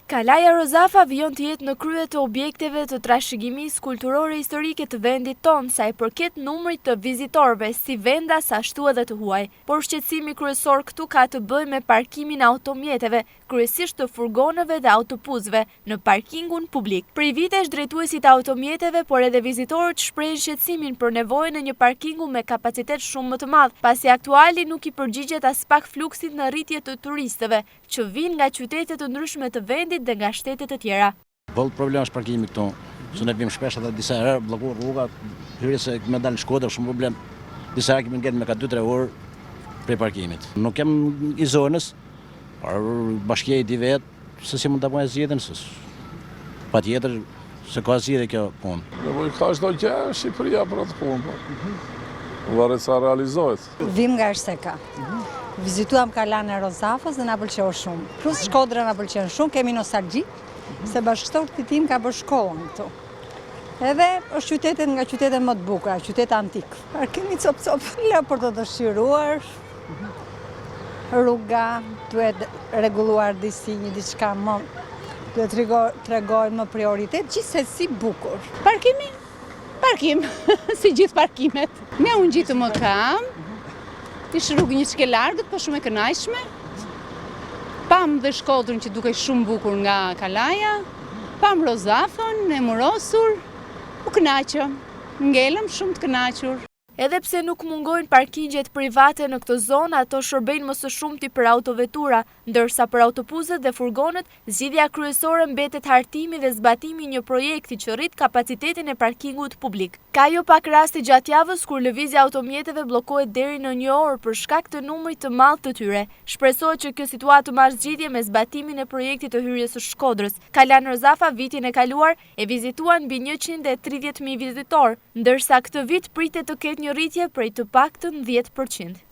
Kalaja Rozafa vijon të jetë në krye të objekteve të trashëgimisë kulturore historike të vendit tonë, sa i përket numrit të vizitorëve, si vendas ashtu edhe të huaj. Por shqetësimi kryesor këtu ka të bëjë me parkimin e automjeteve, kryesisht të furgonëve dhe autobusëve në parkingun publik. Prej vitesh drejtuesit e automjeteve, por edhe vizitorët shprehin shqetësimin për nevojën e një parkingu me kapacitet shumë më të madh, pasi aktuali nuk i përgjigjet as pak fluksit në rritje të turistëve që vijnë nga qytete të ndryshme të vendit dhe nga shtetet të tjera. Vëllë problem është parkimi këtu, se ne vim shpesh edhe disa herë bllokuar rruga, hyrje se me dalë në Shkodër shumë problem. Disa herë kemi ngel me ka 2-3 orë prej parkimit. Nuk jam i zonës, por bashkia i di vetë se si mund ta bëjë zgjedhjen, patjetër se ka zgjidhje kjo punë. Nevojë ka çdo gjë në Shqipëria për atë punë. Varet sa realizohet. Vim nga Erseka. Vizituam Kalajën e Rozafës dhe na pëlqeu shumë. Plus Shkodra na pëlqen shumë, kemi nostalgji, se bashkëtorët tim ka bërë shkollën këtu. Edhe është qytetet nga qytetet më të bukura, qytet antik. Parkimi cop-cop, lë për të dëshiruar. Rruga duhet rregulluar disi një diçka më, duhet tregoj më prioritet, gjithsesi bukur. Parkim, si gjithë parkimet. Me unë gjithë më kam, ishë rrugë një qke largët, po shumë e kënaqshme. Pam dhe Shkodrën që duke shumë bukur nga Kalaja, pam Rozafën, e murosur, u kënaqëm, ngelëm shumë të kënaqur. Edhe pse nuk mungojnë parkingjet private në këtë zonë, ato shërbejnë më së shumti për autovetura, ndërsa për autobusët dhe furgonët, zgjidhja kryesore mbetet hartimi dhe zbatimi i një projekti që rrit kapacitetin e parkingut publik. Ka jo pak raste gjatë javës kur lëvizja automjeteve bllokohet deri në 1 orë për shkak të numrit të madh të tyre. Shpresohet që kjo situatë të marrë zgjidhje me zbatimin e projektit të hyrjes së Shkodrës. Kalaja Rozafa vitin e kaluar e vizituan mbi 130.000 vizitorë, ndërsa këtë vit pritet të ketë një rritje prej të paktën 10%.